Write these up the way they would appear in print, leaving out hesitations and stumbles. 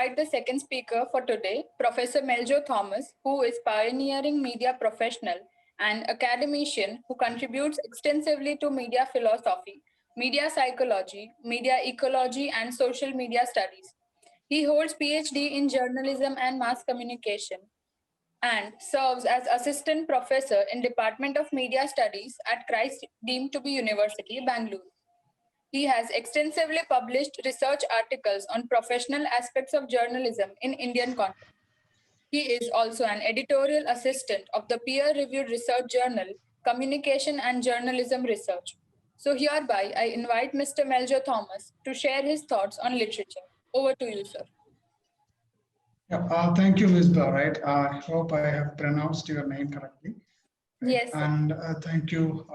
invite the second speaker for today, Professor Meljo Thomas, who is pioneering media professional and academician who contributes extensively to media philosophy, media psychology, media ecology, and social media studies. He holds PhD in journalism and mass communication and serves as assistant professor in Department of Media Studies at Christ deemed to be University, Bangalore. He has extensively published research articles on professional aspects of journalism in Indian context. He is also an editorial assistant of the peer-reviewed research journal Communication and Journalism Research. So hereby, I invite Mr. Meljo Thomas to share his thoughts on literature. Over to you, sir. Yeah, thank you, Ms. Bha, right? I hope I have pronounced your name correctly. Right? Yes, sir. And thank you,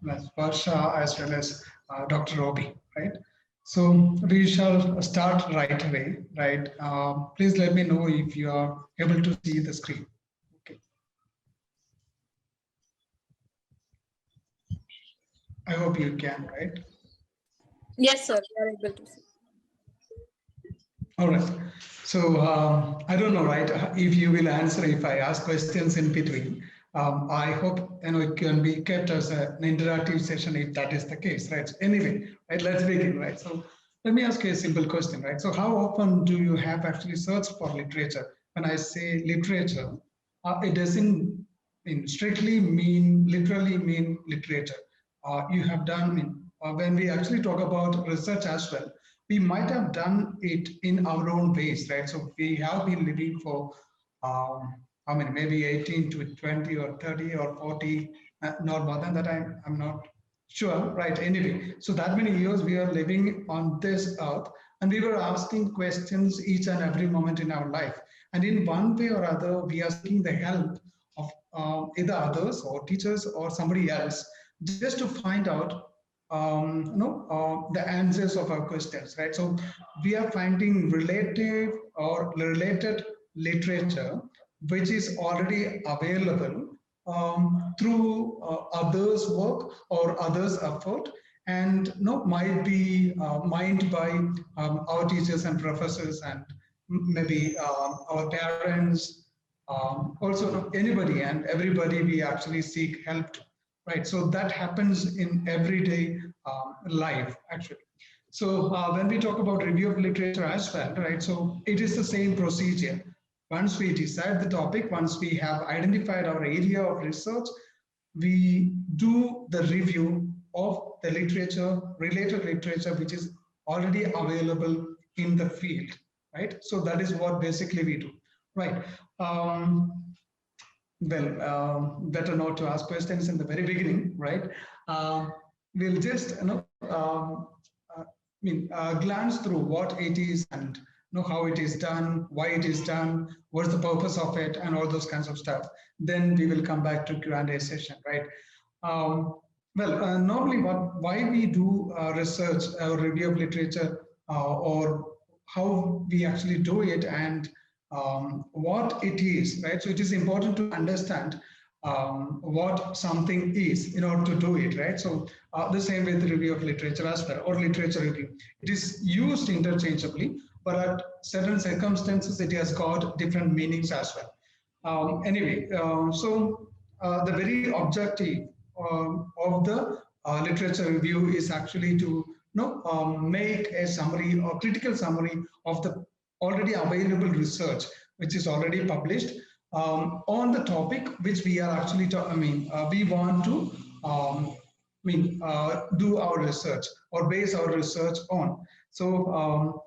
Ms. Varsha, as well as Dr. Robi, right? So we shall start right away, right? Please let me know if you are able to see the screen. Okay. I hope you can, right? Yes, sir. We are able to see. All right. So I don't know, right? If you will answer if I ask questions in between. I hope it can be kept as an interactive session if that is the case, right? So anyway, right? Let's begin, right? So let me ask you a simple question, right? So how often do you have actually searched for literature? When I say literature, it doesn't strictly literally mean literature. You have done when we actually talk about research as well. We might have done it in our own ways, right? So we have been living for how many, maybe 18 to 20 or 30 or 40, not more than that, I'm not sure, right? Anyway, so that many years we are living on this earth and we were asking questions each and every moment in our life. And in one way or other, we are seeking the help of either others or teachers or somebody else just to find out the answers of our questions, right? So we are finding relative or related literature which is already available through others' work or others' effort, and might be mined by our teachers and professors and maybe our parents, also anybody and everybody we actually seek help to. Right, so that happens in everyday life, actually. So when we talk about review of literature as well, right, so it is the same procedure. Once we decide the topic, once we have identified our area of research, we do the review of the literature, related literature, which is already available in the field, right? So that is what basically we do, right? Better not to ask questions in the very beginning, right? We'll just glance through what it is and how it is done, why it is done, what's the purpose of it, and all those kinds of stuff. Then we will come back to Q&A session, right? Normally why we do research or review of literature or how we actually do it and what it is, right? So it is important to understand what something is in order to do it, right? So the same with the review of literature as well, or literature review. It is used interchangeably, but at certain circumstances, it has got different meanings as well. The very objective of the literature review is actually to make a summary or critical summary of the already available research, which is already published on the topic which we are actually, we want to do our research or base our research on. So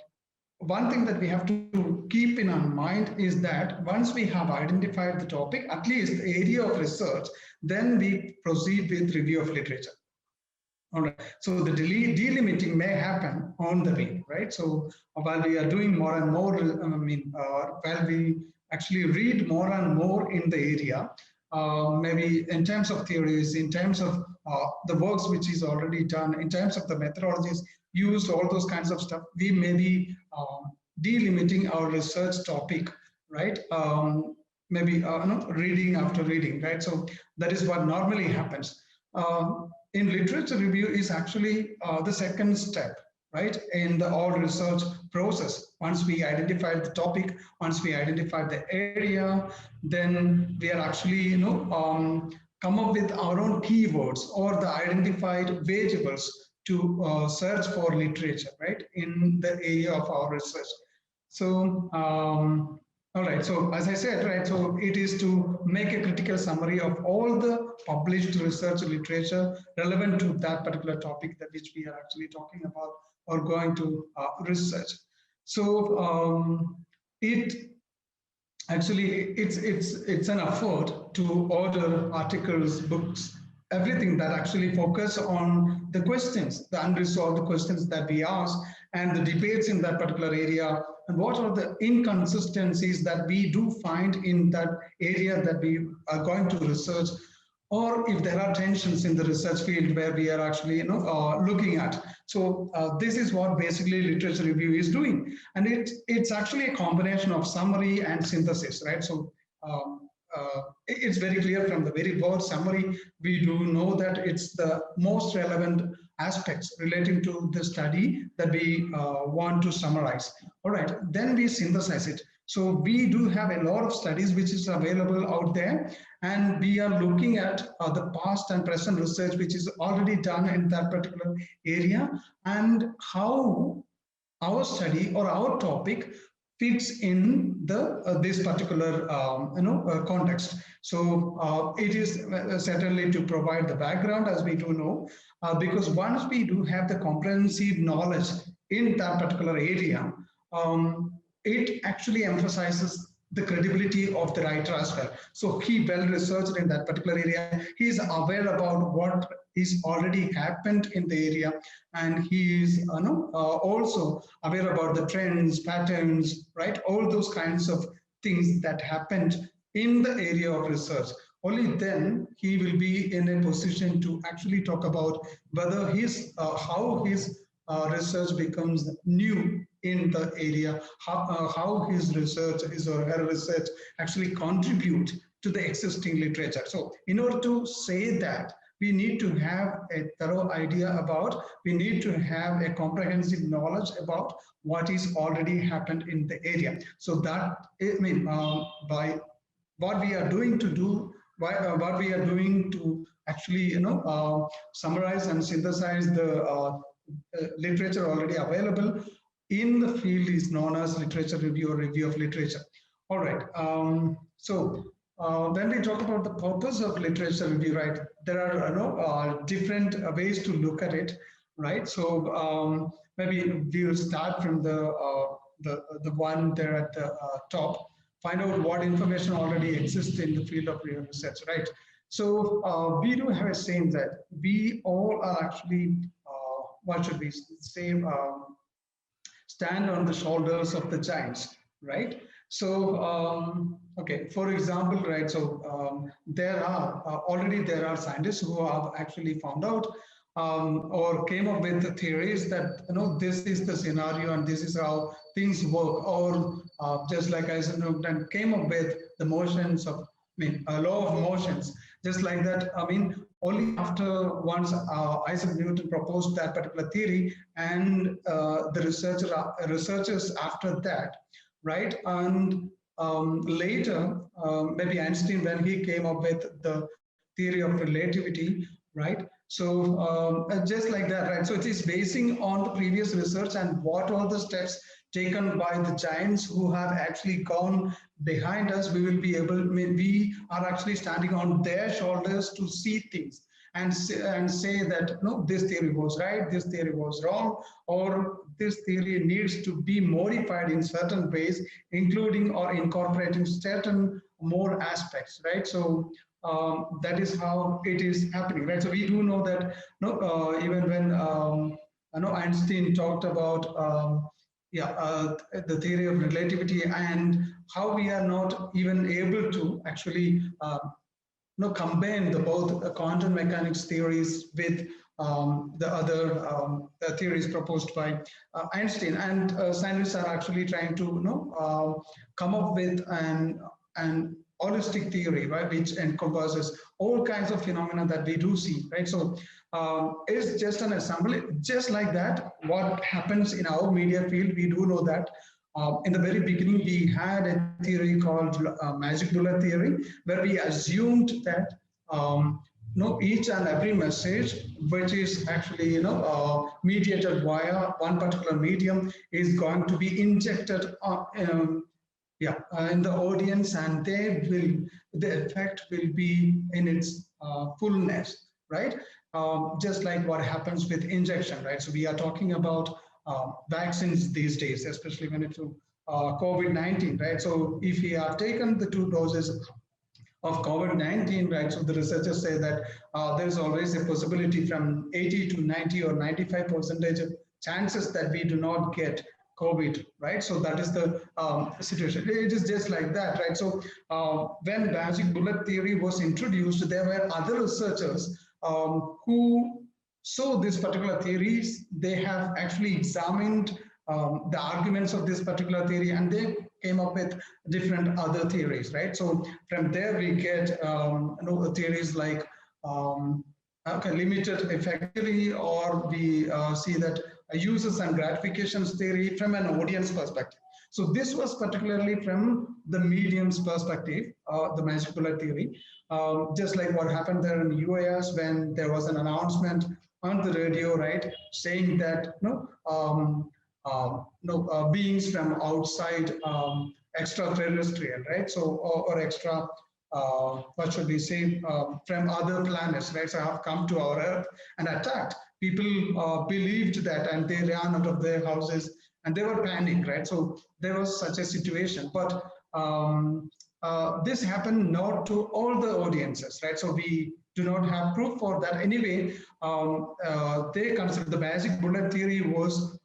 one thing that we have to keep in our mind is that once we have identified the topic, at least the area of research, then we proceed with review of literature. All right. So the delimiting may happen on the way, right? So while we are doing more and more, while we actually read more and more in the area, maybe in terms of theories, in terms of the works which is already done, in terms of the methodologies used, all those kinds of stuff, we may be delimiting our research topic, right? Reading after reading, right? So that is what normally happens. In literature review is actually the second step, right, in the all research process. Once we identify the topic, once we identify the area, then we are actually, come up with our own keywords or the identified variables to search for literature, right, in the area of our research. So, all right, so as I said, right, so it is to make a critical summary of all the published research literature relevant to that particular topic that which we are actually talking about or going to research. So it actually it's an effort to order articles, books, everything that actually focus on the questions, the unresolved questions that we ask, and the debates in that particular area, and what are the inconsistencies that we do find in that area that we are going to research, or if there are tensions in the research field where we are actually looking at. So this is what basically literature review is doing, and it's actually a combination of summary and synthesis, right? So it's very clear from the very word summary. We do know that it's the most relevant aspects relating to the study that we want to summarize. All right, then we synthesize it. So we do have a lot of studies which is available out there, and we are looking at the past and present research which is already done in that particular area, and how our study or our topic fits in the this particular context. So it is certainly to provide the background, as we do know, because once we do have the comprehensive knowledge in that particular area, it actually emphasizes the credibility of the writer as well. So he well researched in that particular area. He is aware about what is already happened in the area, and he is also aware about the trends, patterns, right? All those kinds of things that happened in the area of research. Only then he will be in a position to actually talk about whether his how his research becomes new in the area, how his research, his or her research actually contribute to the existing literature. So in order to say that, we need to have a thorough idea about, we need to have a comprehensive knowledge about what is already happened in the area. So that, I mean, by what we are doing to do, what we are doing to actually, summarize and synthesize the literature already available in the field is known as literature review or review of literature. All right. When we talk about the purpose of literature review, right, there are different ways to look at it, right? So maybe we will start from the one there at the top. Find out what information already exists in the field of research, right? So we do have a saying that we all are actually, what should we say? Stand on the shoulders of the giants, right? So, okay, for example, right, so there are scientists who have actually found out or came up with the theories that, this is the scenario and this is how things work, or just like Isaac Newton came up with the motions of, a law of motions, just like that. Only after once Isaac Newton proposed that particular theory, and the researchers after that, right? And later, maybe Einstein, when he came up with the theory of relativity, right? So just like that, right? So it is basing on the previous research and what are the steps taken by the giants who have actually gone behind us. We will be able, we are actually standing on their shoulders to see things and say that, no, this theory was right, this theory was wrong, or this theory needs to be modified in certain ways, including or incorporating certain more aspects, right? So that is how it is happening, right? So we do know that, even when Einstein talked about the theory of relativity, and how we are not even able to actually combine both quantum mechanics theories with the other theories proposed by Einstein, and scientists are actually trying to come up with an holistic theory, right, which encompasses all kinds of phenomena that we do see, right? So it's just an assembly, just like that. What happens in our media field, we do know that in the very beginning, we had a theory called magic bullet theory, where we assumed that each and every message, which is actually mediated via one particular medium, is going to be injected in the audience, and the effect will be in its fullness, right? Just like what happens with injection, right? So we are talking about vaccines these days, especially when it's COVID-19, right? So if we have taken the 2 doses of COVID-19, right? So the researchers say that there's always a possibility from 80 to 90 or 95% chances that we do not get COVID, right? So that is the situation. It is just like that, right? So when magic bullet theory was introduced, there were other researchers who saw this particular theories. They have actually examined the arguments of this particular theory, and they came up with different other theories, right? So from there we get theories like limited effect theory, or we see that uses and gratifications theory from an audience perspective. So this was particularly from the medium's perspective, the magic bullet theory, just like what happened there in the US when there was an announcement on the radio, right, saying that beings from outside, extraterrestrial, right? So or extra, what should we say, from other planets, right? So have come to our Earth and attacked. People believed that, and they ran out of their houses, and they were panicked, right? So there was such a situation, but this happened not to all the audiences, right? So we do not have proof for that. Anyway, they consider the magic bullet theory was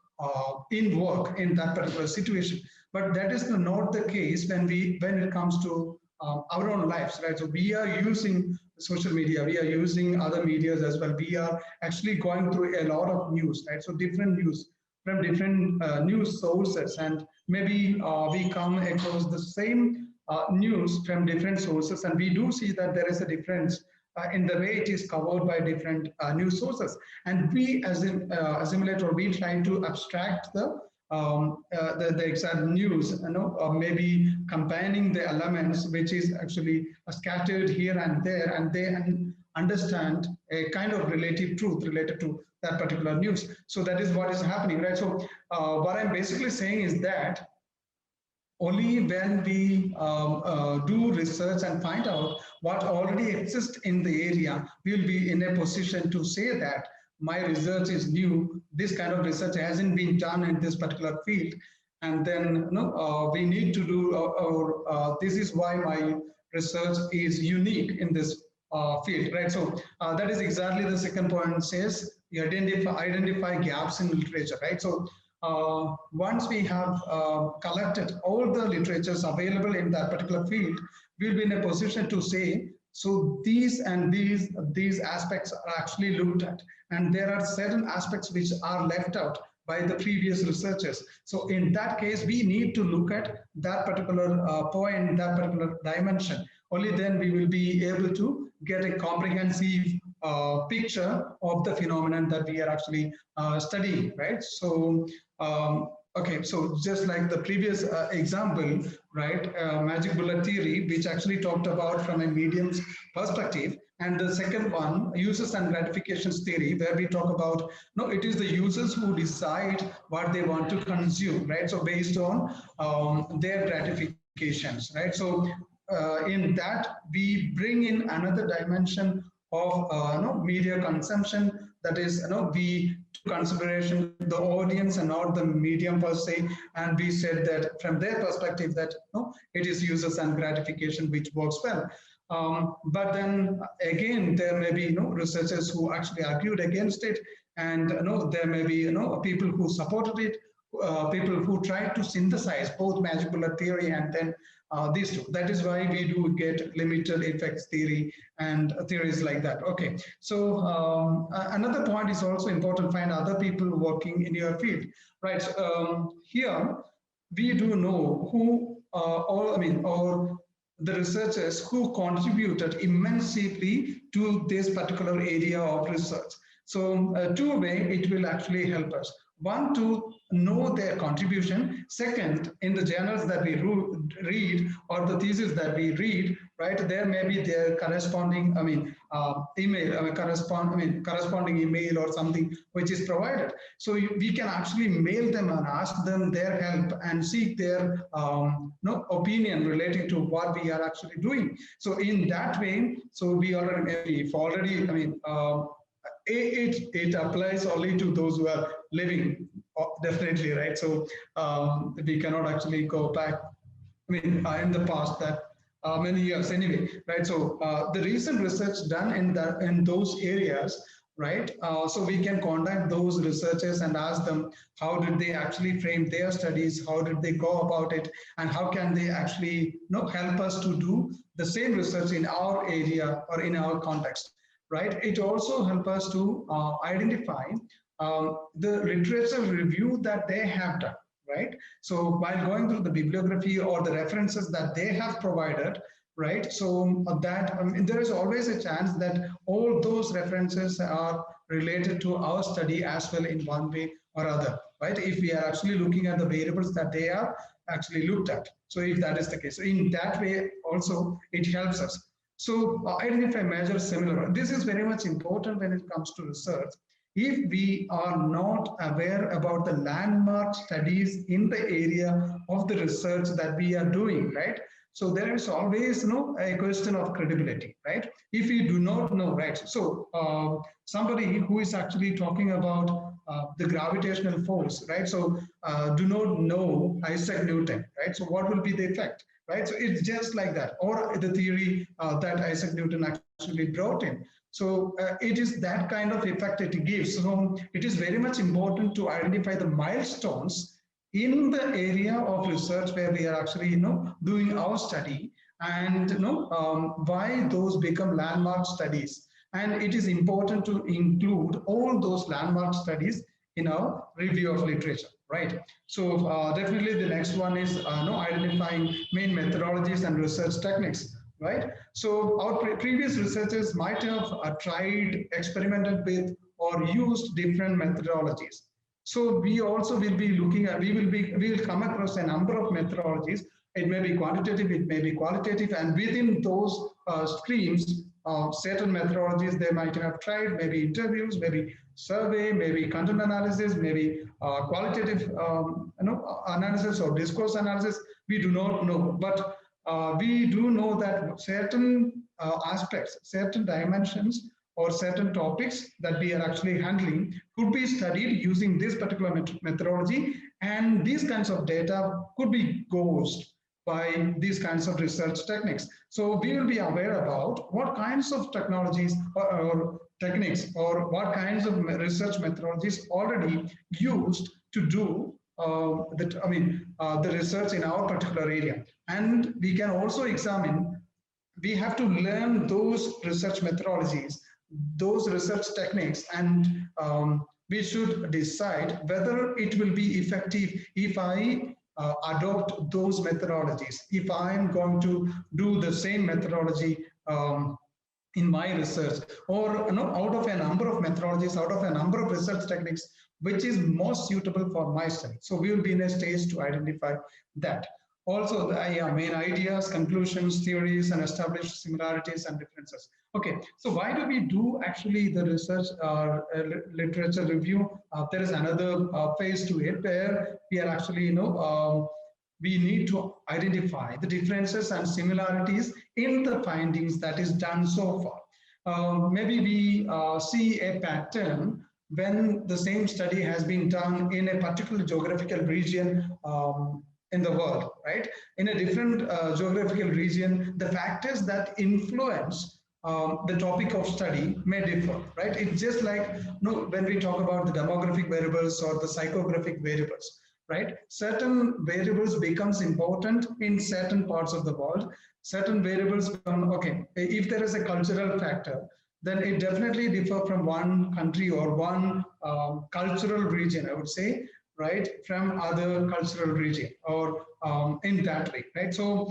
in work in that particular situation, but that is not the case when it comes to our own lives, right? So we are using social media, we are using other medias as well. We are actually going through a lot of news, right? So different news from different news sources, and maybe we come across the same news from different sources, and we do see that there is a difference in the way it is covered by different news sources, and we assimilate, or we try to abstract the exact news, maybe combining the elements which is actually scattered here and there, and they understand a kind of relative truth related to that particular news. So that is what is happening, right? So what I'm basically saying is that only when we do research and find out what already exists in the area, we'll be in a position to say that my research is new, this kind of research hasn't been done in this particular field, and then we need to do, this is why my research is unique in this field, right? So that is exactly the second point says, you identify gaps in literature, right? So once we have collected all the literatures available in that particular field, we'll be in a position to say, so these and these aspects are actually looked at, and there are certain aspects which are left out by the previous researchers. So in that case, we need to look at that particular point, that particular dimension. Only then we will be able to get a comprehensive picture of the phenomenon that we are actually studying, right? So okay, so just like the previous example, right, magic bullet theory, which actually talked about from a medium's perspective, and the second one, uses and gratifications theory, where we talk about, no, it is the users who decide what they want to consume, right? So based on their gratifications, right? So in that, we bring in another dimension of media consumption, that is, we took consideration the audience and not the medium per se, and we said that from their perspective that it is users and gratification which works well. But then again, there may be researchers who actually argued against it, and there may be people who supported it, people who tried to synthesize both magic bullet theory and then these two. That is why we do get limited effects theory and theories like that. Okay, so another point is also important, find other people working in your field, right? Here we do know who or the researchers who contributed immensely to this particular area of research. So two ways it will actually help us. One, to know their contribution. Second, in the journals that we read or the thesis that we read, right, there may be their corresponding, email, corresponding email or something which is provided. So we can actually mail them and ask them their help and seek their opinion relating to what we are actually doing. So in that way, so we already, it applies only to those who are living, definitely, right? So we cannot actually go back, in the past, that many years anyway, right? So the recent research done in those areas, right? So we can contact those researchers and ask them how did they actually frame their studies, how did they go about it, and how can they actually help us to do the same research in our area or in our context. Right? It also helps us to identify the literature review that they have done, right? So while going through the bibliography or the references that they have provided, right? So that there is always a chance that all those references are related to our study as well in one way or other, right? If we are actually looking at the variables that they have actually looked at. So if that is the case, so in that way also it helps us. So identify measures similar. This is very much important when it comes to research. If we are not aware about the landmark studies in the area of the research that we are doing, right? So there is always a question of credibility, right? If we do not know, right? So somebody who is actually talking about the gravitational force, right? So do not know Isaac Newton, right? So what will be the effect? Right, so it's just like that, or the theory that Isaac Newton actually brought in. So it is that kind of effect it gives. So it is very much important to identify the milestones in the area of research where we are actually doing our study, and why those become landmark studies. And it is important to include all those landmark studies in our review of literature. Right. So definitely the next one is identifying main methodologies and research techniques. Right. So our previous researchers might have tried, experimented with, or used different methodologies. So we also will be looking at, we will come across a number of methodologies. It may be quantitative, it may be qualitative, and within those streams, certain methodologies they might have tried, maybe interviews, maybe survey, maybe content analysis, maybe qualitative analysis or discourse analysis. We do not know, but we do know that certain aspects, certain dimensions, or certain topics that we are actually handling could be studied using this particular methodology, and these kinds of data could be gauged by these kinds of research techniques. So we will be aware about what kinds of technologies or techniques or what kinds of research methodologies already used to do the research in our particular area. And we can also examine, we have to learn those research methodologies, those research techniques, and we should decide whether it will be effective if I adopt those methodologies, if I am going to do the same methodology in my research, or out of a number of methodologies, out of a number of research techniques, which is most suitable for my study. So we will be in a stage to identify that. Also, the main ideas, conclusions, theories, and established similarities and differences. Okay, so why do we do actually the research literature review? There is another phase to it where we are actually, we need to identify the differences and similarities in the findings that is done so far. Maybe we see a pattern when the same study has been done in a particular geographical region in the world, right? In a different geographical region, the factors that influence the topic of study may differ, right? It's just like when we talk about the demographic variables or the psychographic variables, right? Certain variables becomes important in certain parts of the world. Certain variables become, okay, if there is a cultural factor, then it definitely differ from one country or one cultural region, I would say, right, from other cultural region or in that way, right? So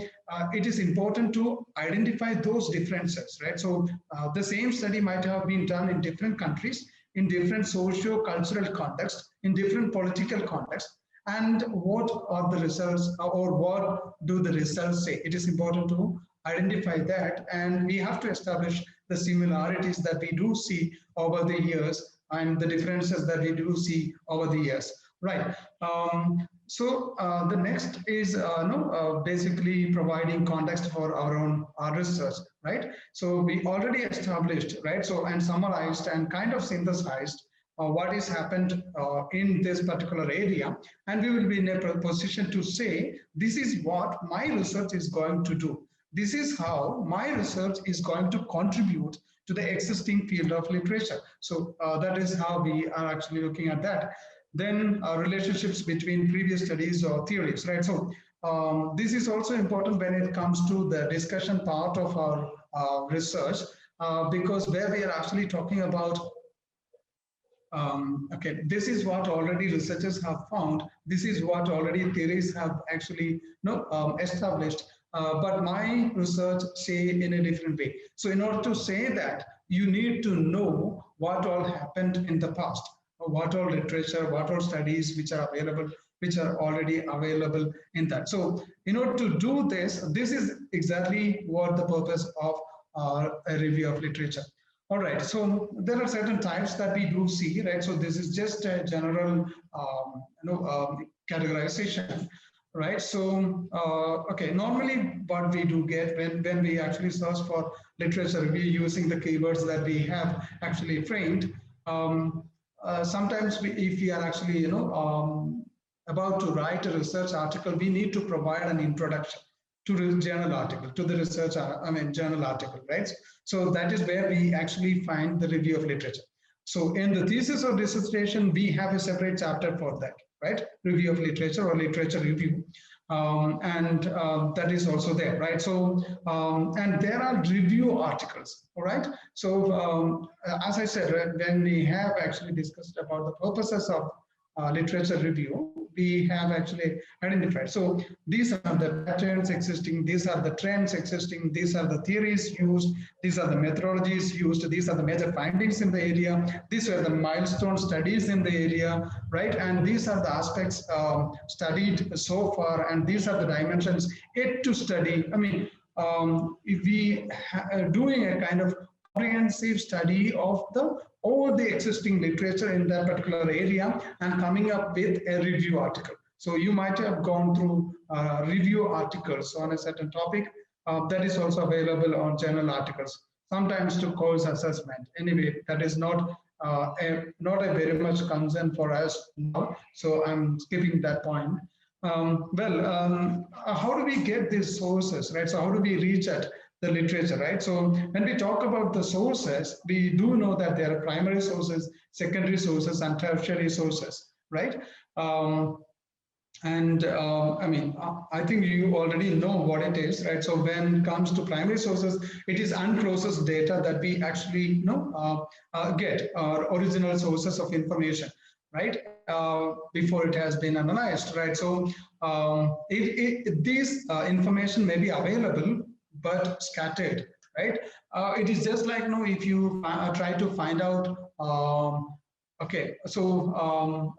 it is important to identify those differences, right? So the same study might have been done in different countries, in different socio-cultural contexts, in different political contexts, and what are the results or what do the results say? It is important to identify that, and we have to establish the similarities that we do see over the years and the differences that we do see over the years, right? The next is basically providing context for our research, right? So we already established, right? So and summarized and kind of synthesized what has happened in this particular area, and we will be in a position to say this is what my research is going to do. This is how my research is going to contribute to the existing field of literature. So that is how we are actually looking at that. Then relationships between previous studies or theories, right? So this is also important when it comes to the discussion part of our research, because where we are actually talking about okay, this is what already researchers have found. This is what already theories have actually established. But my research say in a different way. So in order to say that, you need to know what all happened in the past, what all literature, what all studies which are available, which are already available in that. So in order to do this, this is exactly what the purpose of a review of literature. All right, so there are certain types that we do see, right? So this is just a general, categorization, right? So, okay, normally what we do get when we actually search for literature review using the keywords that we have actually framed, sometimes if we are actually, about to write a research article, we need to provide an introduction to the journal article, to the research, journal article, right? So that is where we actually find the review of literature. So in the thesis or dissertation, we have a separate chapter for that, right? Review of literature or literature review. That is also there, right? So, and there are review articles, all right? So as I said, when we have actually discussed about the purposes of literature review, we have actually identified. So these are the patterns existing, these are the trends existing, these are the theories used, these are the methodologies used, these are the major findings in the area, these are the milestone studies in the area, right? And these are the aspects studied so far, and these are the dimensions yet to study. I mean, if we are doing a kind of comprehensive study of all the existing literature in that particular area and coming up with a review article. So you might have gone through review articles on a certain topic that is also available on journal articles, sometimes to course assessment. Anyway, that is not a very much concern for us now. So I'm skipping that point. How do we get these sources, right? So how do we reach at the literature, right? So when we talk about the sources, we do know that there are primary sources, secondary sources, and tertiary sources, right? I mean, I think you already know what it is, right? So when it comes to primary sources, it is unprocessed data that we actually get, our original sources of information, right? Before it has been analyzed, right? So these information may be available, but scattered, right? It is just like, if you try to find out, okay, so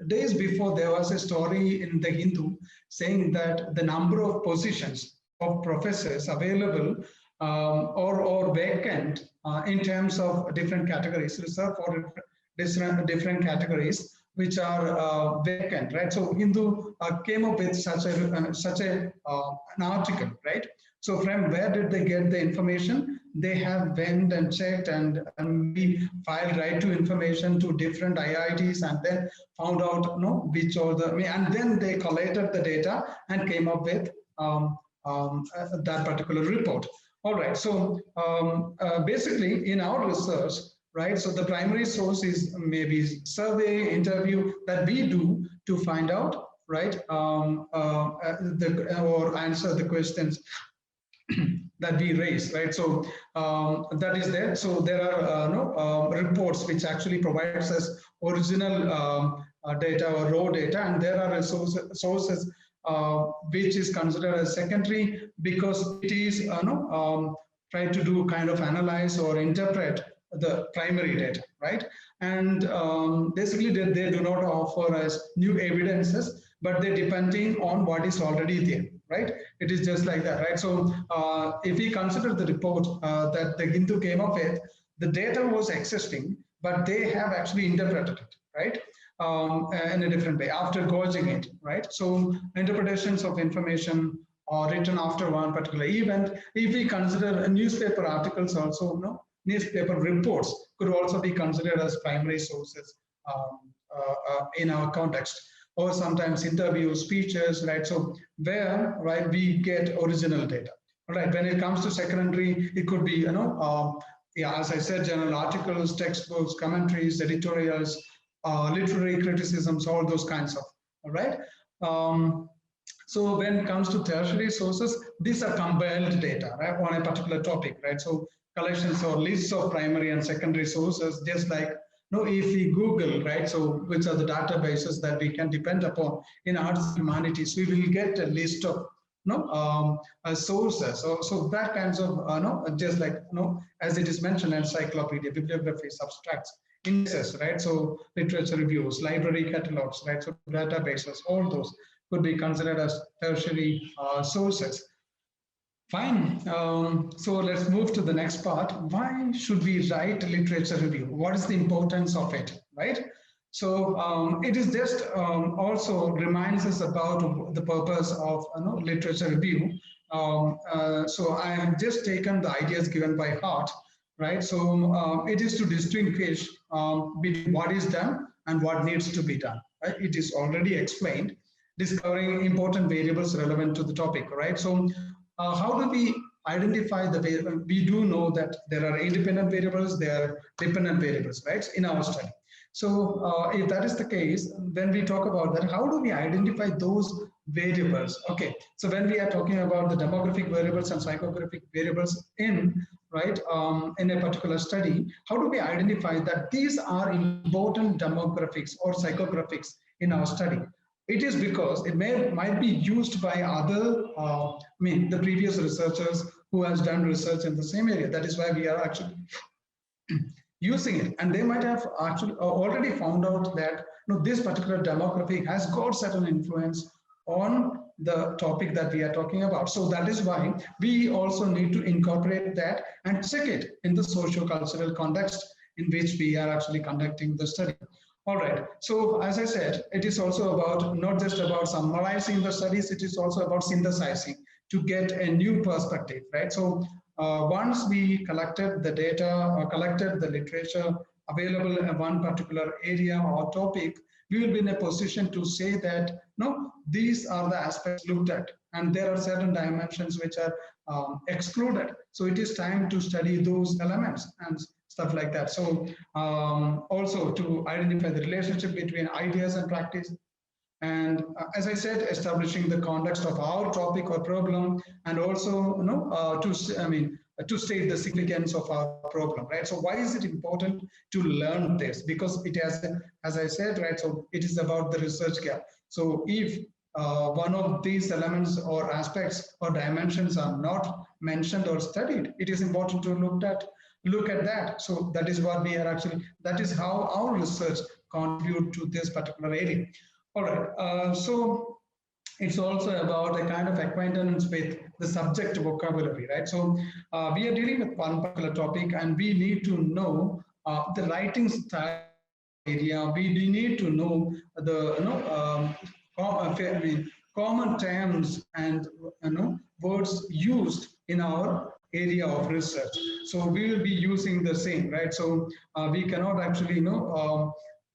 days before there was a story in the Hindu saying that the number of positions of professors available or vacant in terms of different categories, reserved for different categories, which are vacant, right? So Hindu came up with such an article, right? So from where did they get the information? They have went and checked and we filed right to information to different IITs and then found out which are and then they collated the data and came up with that particular report. All right, so basically in our research, right, so the primary source is maybe survey, interview that we do to find out, right, or answer the questions that we raise, right? So that is there. So there are reports which actually provides us original data or raw data, and there are sources which is considered as secondary because it is try to do kind of analyze or interpret the primary data, right? And basically they do not offer us new evidences, but they're depending on what is already there, right? It is just like that, right? So if we consider the report that the Hindu came up with, the data was existing, but they have actually interpreted it, right? In a different way after gauging it, right? So interpretations of information are written after one particular event. If we consider newspaper articles also, newspaper reports could also be considered as primary sources in our context, or sometimes interviews, speeches, right? So where, right, we get original data, right? When it comes to secondary, it could be, yeah, as I said, journal articles, textbooks, commentaries, editorials, literary criticisms, all those kinds of, all right? So when it comes to tertiary sources, these are compiled data, right, on a particular topic, right? So collections or lists of primary and secondary sources, just like, if we Google, right, so which are the databases that we can depend upon in arts and humanities, we will get a list of sources. So that kinds of, just like, as it is mentioned, encyclopedia, bibliography, abstracts, indexes, right? So literature reviews, library catalogs, right? So databases, all those could be considered as tertiary sources. Fine. So let's move to the next part. Why should we write literature review? What is the importance of it, right? So it is just also reminds us about the purpose of literature review. So I have just taken the ideas given by Hart, right? So it is to distinguish between what is done and what needs to be done, right? It is already explained, discovering important variables relevant to the topic, right? So how do we identify the variables? We do know that there are independent variables, there are dependent variables, right, in our study. So if that is the case, when we talk about that, how do we identify those variables? Okay, so when we are talking about the demographic variables and psychographic variables in a particular study, how do we identify that these are important demographics or psychographics in our study? It is because it might be used by other, the previous researchers who has done research in the same area. That is why we are actually using it. And they might have actually already found out that this particular demographic has got certain influence on the topic that we are talking about. So that is why we also need to incorporate that and check it in the socio-cultural context in which we are actually conducting the study. All right. So as I said, it is also about not just about summarizing the studies, it is also about synthesizing to get a new perspective, right? So once we collected the data or collected the literature available in one particular area or topic, we will be in a position to say that, no, these are the aspects looked at, and there are certain dimensions which are excluded. So it is time to study those elements and stuff like that. So also to identify the relationship between ideas and practice. And as I said, establishing the context of our topic or problem, and also, to state the significance of our problem, right? So why is it important to learn this? Because it has, as I said, right, so it is about the research gap. So if one of these elements or aspects or dimensions are not mentioned or studied, it is important to look at that. So that is what we are actually, that is how our research contribute to this particular area. All right, so it's also about a kind of acquaintance with the subject vocabulary, right? So we are dealing with one particular topic, and we need to know the writing style area. We need to know the common terms and words used in our area of research. So we will be using the same, right? So we cannot actually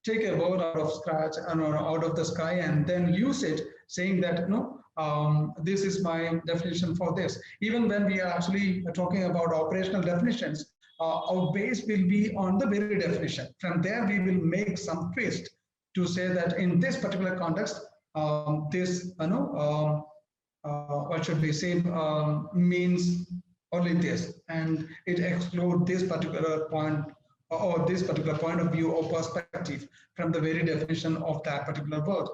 take a word out of scratch and out of the sky and then use it, saying that this is my definition for this. Even when we are actually talking about operational definitions, our base will be on the very definition. From there, we will make some twist to say that in this particular context, this what should we say means only this, and it excludes this particular point or this particular point of view or perspective from the very definition of that particular word.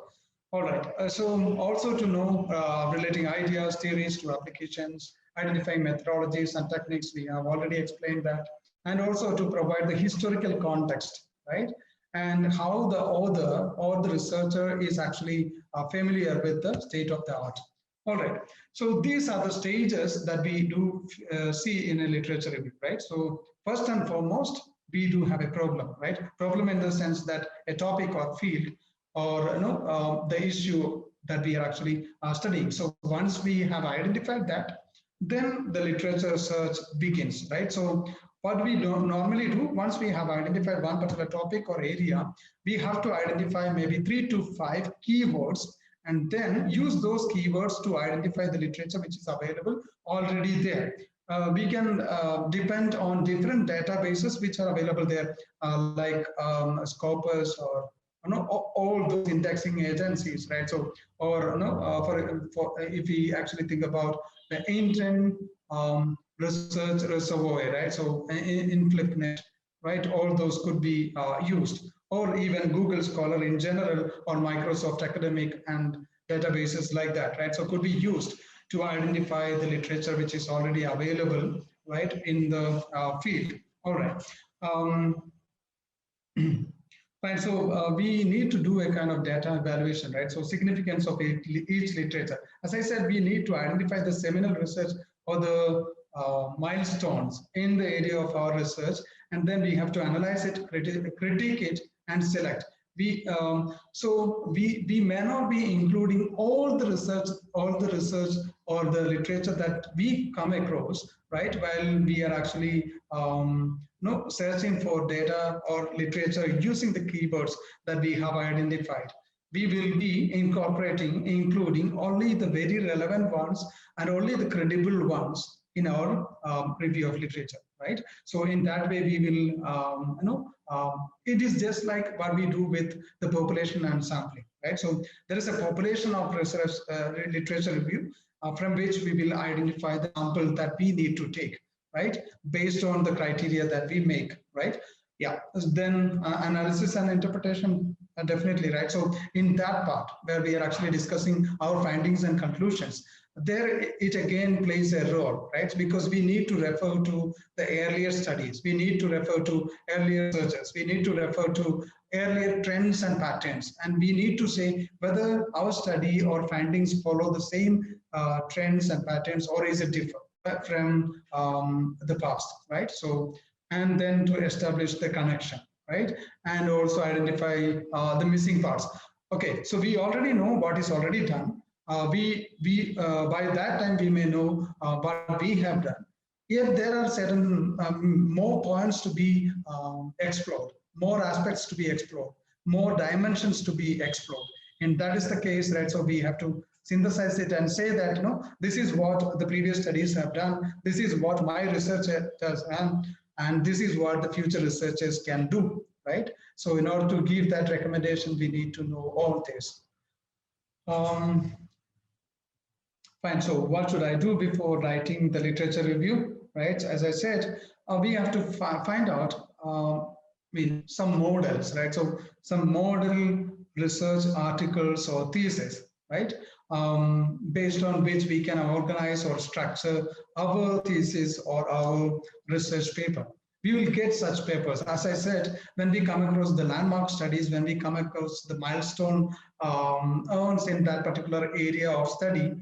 All right. So also to know relating ideas, theories to applications, identifying methodologies and techniques, we have already explained that, and also to provide the historical context, right? And how the author or the researcher is actually familiar with the state of the art. All right. So these are the stages that we do see in a literature review, right? So first and foremost, we do have a problem, right? Problem in the sense that a topic or field or the issue that we are actually studying. So once we have identified that, then the literature search begins, right? So what we don't normally do, once we have identified one particular topic or area, we have to identify maybe 3 to 5 keywords and then use those keywords to identify the literature which is available already there. We can depend on different databases which are available there, like Scopus or all those indexing agencies, right? So, or for if we actually think about the Indian research reservoir, right? So in FlipNet, right? All those could be used, or even Google Scholar in general, or Microsoft Academic and databases like that, right? So could be used to identify the literature which is already available, right, in the field. All right. Fine. So we need to do a kind of data evaluation, right? So significance of each literature. As I said, we need to identify the seminal research or the milestones in the area of our research, and then we have to analyze it, critique it, and select. We may not be including all the research or the literature that we come across, right, while we are actually searching for data or literature using the keywords that we have identified. We will be including only the very relevant ones and only the credible ones in our review of literature, right? So in that way, we will, it is just like what we do with the population and sampling, right? So there is a population of research literature review from which we will identify the sample that we need to take, right? Based on the criteria that we make, right? Yeah, then analysis and interpretation, definitely, right? So in that part where we are actually discussing our findings and conclusions, there it again plays a role, right? Because we need to refer to the earlier studies, we need to refer to earlier researchers, we need to refer to earlier trends and patterns, and we need to say whether our study or findings follow the same trends and patterns, or is it different from the past, right? So, and then to establish the connection, right? And also identify the missing parts. Okay, so we already know what is already done. By that time we may know what we have done. Yet there are certain more points to be explored, more aspects to be explored, more dimensions to be explored, and that is the case, right? So we have to synthesize it and say that this is what the previous studies have done, this is what my research has done, and this is what the future researchers can do, right? So in order to give that recommendation, we need to know all this. Fine, so what should I do before writing the literature review, right? As I said, we have to find out some models, right? So some model research articles or thesis, right? Based on which we can organize or structure our thesis or our research paper. We will get such papers. As I said, when we come across the landmark studies, when we come across the milestone earns in that particular area of study,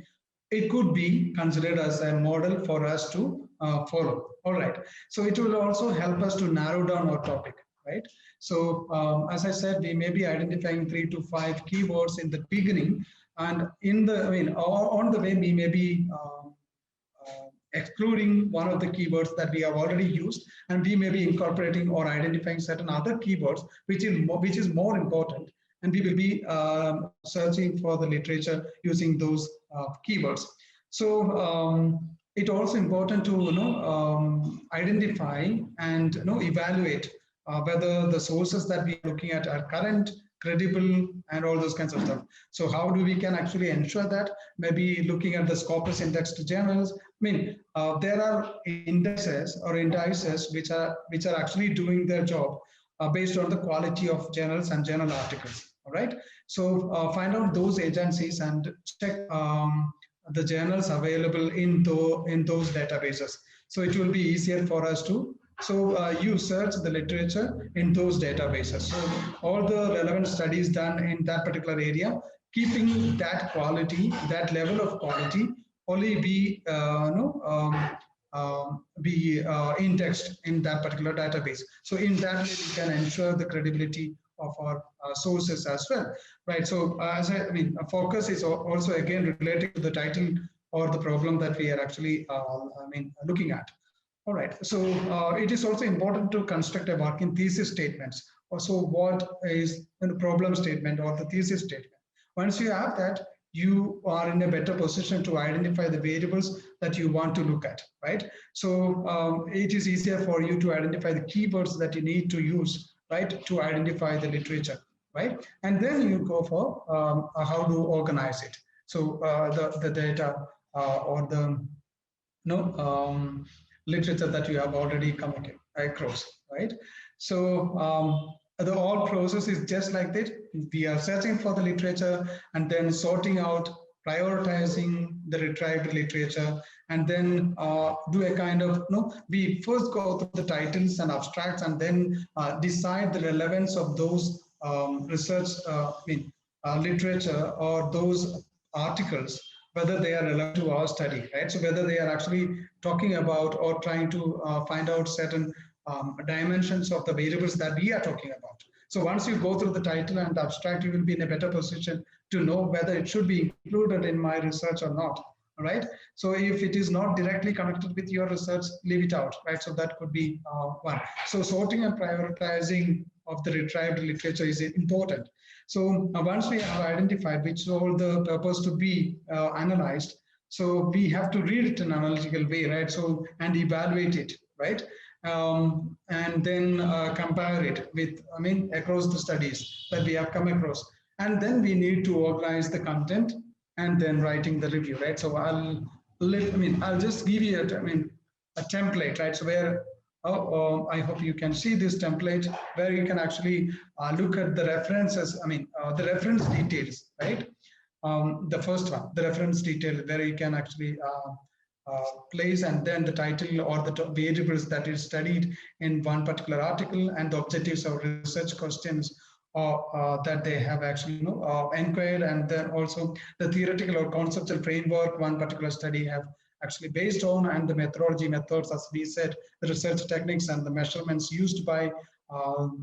it could be considered as a model for us to follow. All right. So it will also help us to narrow down our topic, right? So as I said, we may be identifying 3 to 5 keywords in the beginning, and in the, on the way, we may be excluding one of the keywords that we have already used, and we may be incorporating or identifying certain other keywords, which is more important, and we will be searching for the literature using those keywords. So it's also important to identify and evaluate whether the sources that we are looking at are current, credible, and all those kinds of stuff. So how do we can actually ensure that? Maybe looking at the Scopus indexed journals. I mean, there are indices which are actually doing their job based on the quality of journals and journal articles. All right. So find out those agencies and check the journals available in those databases. So it will be easier for us to. So you search the literature in those databases. So all the relevant studies done in that particular area, keeping that quality, that level of quality, only be indexed in that particular database. So in that way, we can ensure the credibility of our sources as well, right? So I mean, focus is also again related to the title or the problem that we are actually looking at. All right, so it is also important to construct a working thesis statements. Also, what is the problem statement or the thesis statement? Once you have that, you are in a better position to identify the variables that you want to look at, right? So it is easier for you to identify the keywords that you need to use, right, to identify the literature, right? And then you go for how to organize it. So the data or the literature that you have already come across, right? So the whole process is just like that. We are searching for the literature and then sorting out, prioritizing the retrieved literature, and then do a kind of, we first go through the titles and abstracts and then decide the relevance of those research, literature or those articles, whether they are relevant to our study, right? So whether they are actually talking about or trying to find out certain dimensions of the variables that we are talking about. So once you go through the title and the abstract, you will be in a better position to know whether it should be included in my research or not, all right? So if it is not directly connected with your research, leave it out, right? So that could be one. So sorting and prioritizing of the retrieved literature is important. So once we have identified which all the purpose to be analyzed, so we have to read it in an analytical way, right? So and evaluate it, right? And then compare it with, across the studies that we have come across. And then we need to organize the content and then writing the review, right? So I'll just give you a template, right? So where I hope you can see this template where you can actually look at the references, the reference details, right? The first one, the reference detail, where you can actually place and then the title or the variables that is studied in one particular article and the objectives of research questions that they have actually inquired, and then also the theoretical or conceptual framework one particular study have actually based on, and the methods, as we said, the research techniques and the measurements used by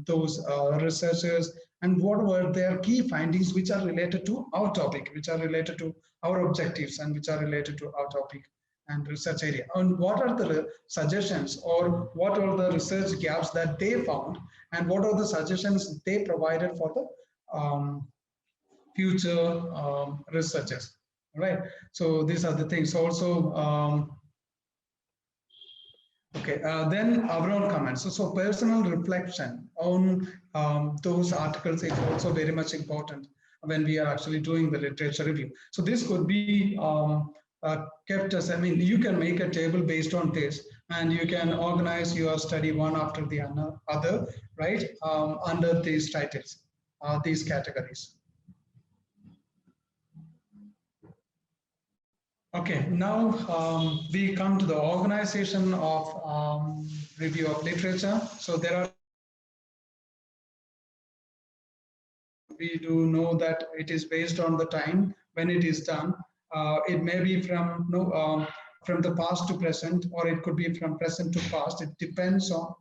those researchers, and what were their key findings which are related to our topic, which are related to our objectives, and which are related to our topic and research area. And what are the suggestions or what are the research gaps that they found, and what are the suggestions they provided for the future researchers. Right. So these are the things. Also, then our own comments. So personal reflection on those articles is also very much important when we are actually doing the literature review. So this could be kept as, you can make a table based on this, and you can organize your study one after the other, right, under these titles, these categories. Okay, now we come to the organization of review of literature. So there are, we do know that it is based on the time when it is done. It may be from the past to present, or it could be from present to past. It depends on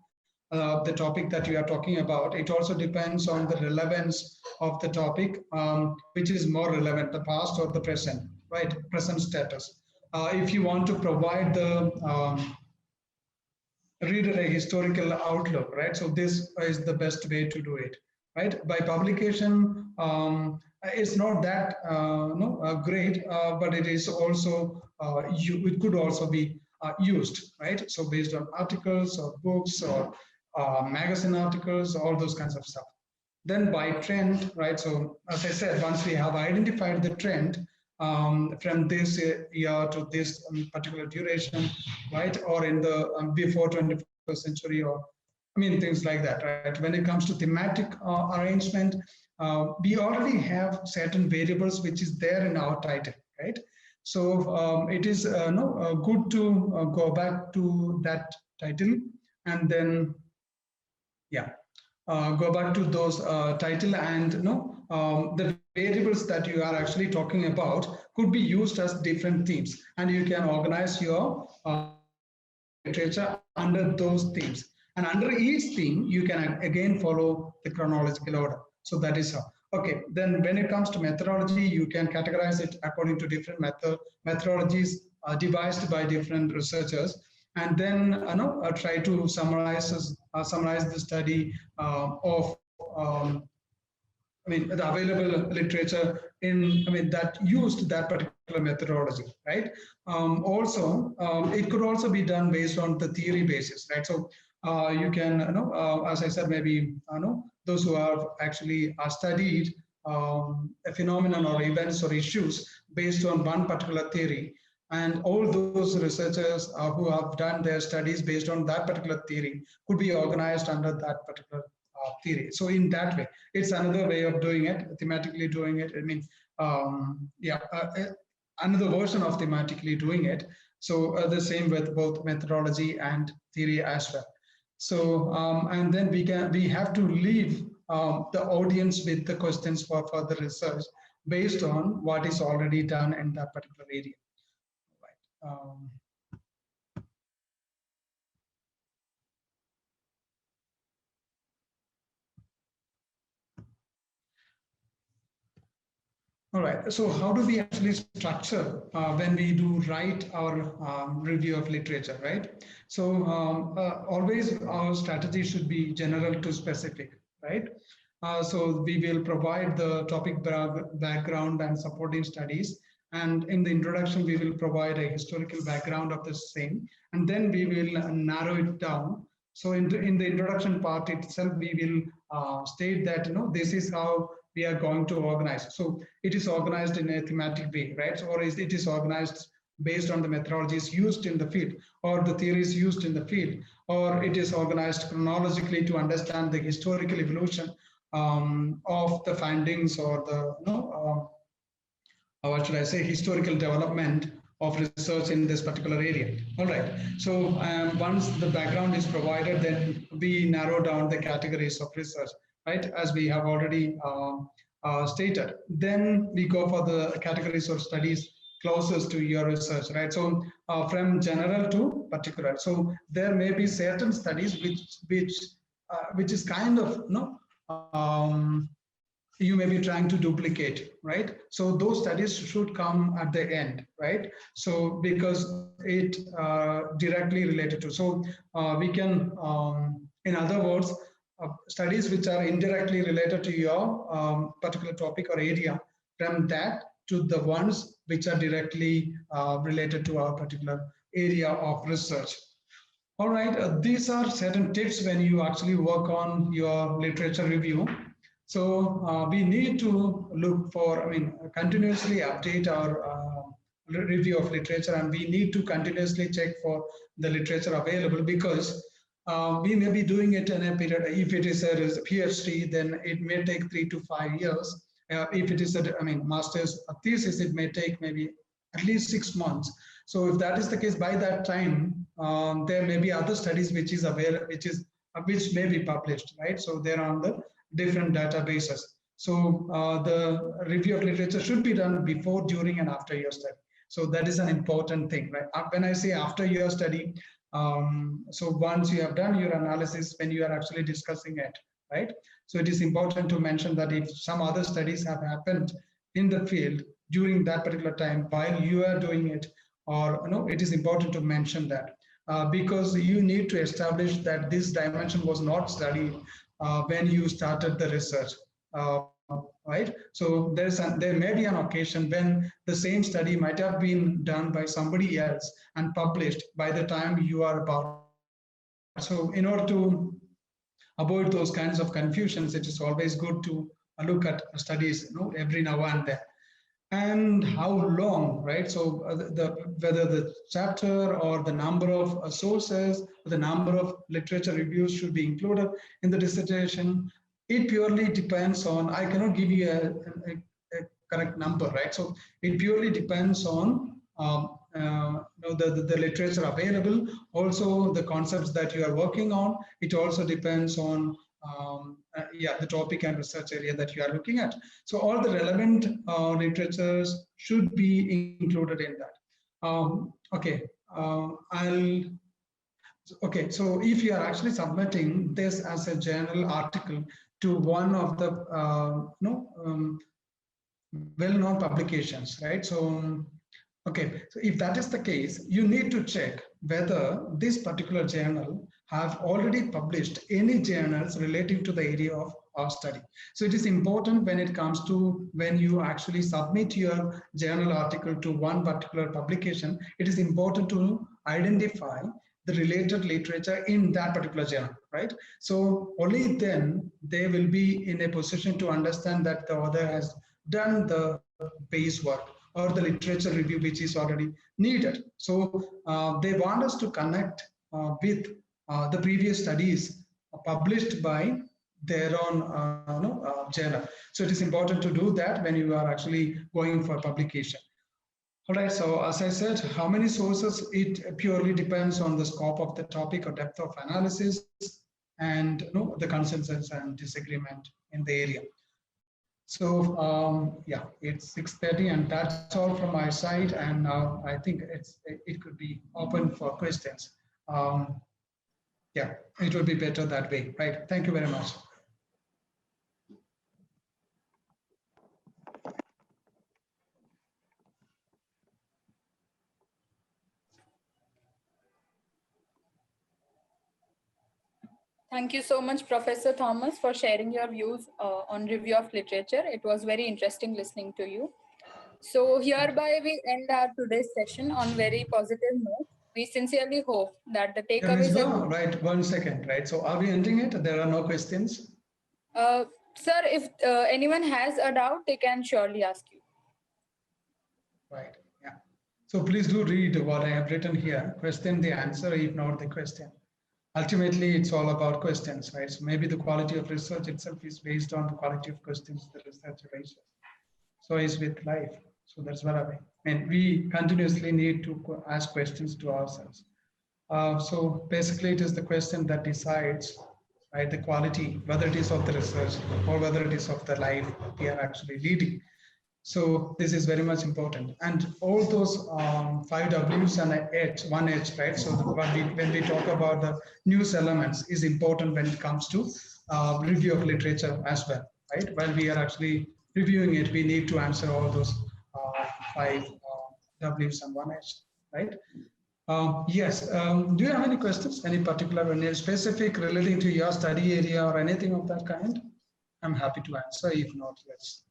the topic that you are talking about. It also depends on the relevance of the topic, which is more relevant, the past or the present, right? Present status. If you want to provide the reader a historical outlook, right? So this is the best way to do it, right? By publication, it's not that great, but it is also it could also be used, right? So based on articles or books or magazine articles, all those kinds of stuff. Then by trend, right? So as I said, once we have identified the trend from this year to this particular duration, right? Or in the before 21st century, or I mean, things like that, right? When it comes to thematic arrangement, we already have certain variables which is there in our title, right? So it is good to go back to that title and then, yeah, go back to those title and the variables that you are actually talking about could be used as different themes, and you can organize your literature under those themes. And under each theme, you can again follow the chronological order. So that is how. Okay, then when it comes to methodology, you can categorize it according to different methodologies devised by different researchers, and then try to summarize the study of the available literature that used that particular methodology, right? It could also be done based on the theory basis, right? So you can, as I said, maybe those who have actually studied a phenomenon or events or issues based on one particular theory, and all those researchers who have done their studies based on that particular theory could be organized under that particular theory. So in that way, it's another way of doing it, thematically doing it. I mean, another version of thematically doing it. So the same with both methodology and theory as well. So and then we have to leave the audience with the questions for further research based on what is already done in that particular area. Right. All right, so how do we actually structure when we do write our review of literature, right? So always our strategy should be general to specific, right? So we will provide the topic background and supporting studies. And in the introduction, we will provide a historical background of the same, and then we will narrow it down. So in the introduction part itself, we will state that, this is how we are going to organize. So it is organized in a thematic way, right? Or it is organized based on the methodologies used in the field or the theories used in the field, or it is organized chronologically to understand the historical evolution of the findings or the, what should I say, historical development of research in this particular area. All right. So once the background is provided, then we narrow down the categories of research, right? As we have already stated. Then we go for the categories of studies closest to your research, right? So from general to particular. So there may be certain studies which is kind of you may be trying to duplicate, right? So those studies should come at the end, right? So because it directly related to, so we can, in other words, studies which are indirectly related to your particular topic or area, from that to the ones which are directly related to our particular area of research. All right, these are certain tips when you actually work on your literature review. So we need to look for, continuously update our review of literature, and we need to continuously check for the literature available, because we may be doing it in a period. If it is a PhD, then it may take 3 to 5 years. If it is a, master's thesis, it may take maybe at least 6 months. So if that is the case, by that time, there may be other studies which may be published, right? So they're on the different databases. So the review of literature should be done before, during, and after your study. So that is an important thing, right? When I say after your study, so once you have done your analysis, when you are actually discussing it, right? So it is important to mention that if some other studies have happened in the field during that particular time while you are doing it, or it is important to mention that because you need to establish that this dimension was not studied when you started the research, right? So there may be an occasion when the same study might have been done by somebody else and published by the time you are about. So in order to avoid those kinds of confusions, it is always good to look at studies, every now and then. And how long, right? So whether the chapter or the number of sources, the number of literature reviews should be included in the dissertation, it purely depends on, I cannot give you a correct number, right? So it purely depends on the literature available, also the concepts that you are working on. It also depends on the topic and research area that you are looking at. So all the relevant literatures should be included in that. Okay, so if you are actually submitting this as a journal article to one of the well-known publications, right? So okay, so if that is the case, you need to check whether this particular journal have already published any journals relating to the area of our study. So it is important when it comes to when you actually submit your journal article to one particular publication, it is important to identify the related literature in that particular journal, right? So only then they will be in a position to understand that the author has done the base work or the literature review which is already needed. So they want us to connect with the previous studies published by their own journal. So it is important to do that when you are actually going for publication. All right, so as I said, how many sources, it purely depends on the scope of the topic or depth of analysis and the consensus and disagreement in the area. So yeah, it's 6:30 and that's all from my side. And now I think it could be open for questions. Yeah, it would be better that way, right? Thank you very much. Thank you so much, Professor Thomas, for sharing your views on review of literature. It was very interesting listening to you. So hereby we end our today's session on very positive note. We sincerely hope that the takeaways are... Right, 1 second, right? So are we ending it? There are no questions? Sir, if anyone has a doubt, they can surely ask you. Right, yeah. So please do read what I have written here. Question the answer, if not the question. Ultimately, it's all about questions, right? So maybe the quality of research itself is based on the quality of questions the researcher raises. So is with life. So that's what I mean. We continuously need to ask questions to ourselves. So basically, it is the question that decides, right, the quality, whether it is of the research or whether it is of the life we are actually leading. So this is very much important. And all those 5 W's and one H, right? So when we talk about the news elements is important when it comes to review of literature as well, right? While we are actually reviewing it, we need to answer all those 5 W's and one H, right? Yes. Do you have any questions? Any particular, any specific relating to your study area or anything of that kind? I'm happy to answer. If not, let's.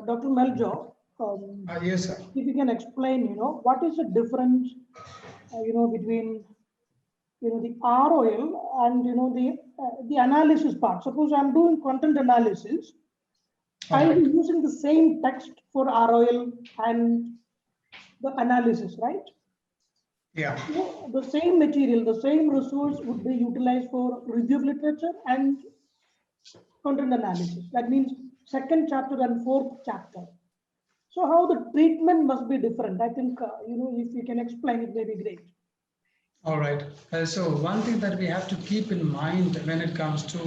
Dr. Meljo, yes, sir. If you can explain, what is the difference, between, the ROL and, the analysis part. Suppose I'm doing content analysis, I'll be using the same text for ROL and the analysis, right? Yeah. So the same material, the same resource would be utilized for review of literature and content analysis. That means 2nd chapter and 4th chapter. So how the treatment must be different? I think, if you can explain it, may be great. All right. So one thing that we have to keep in mind when it comes to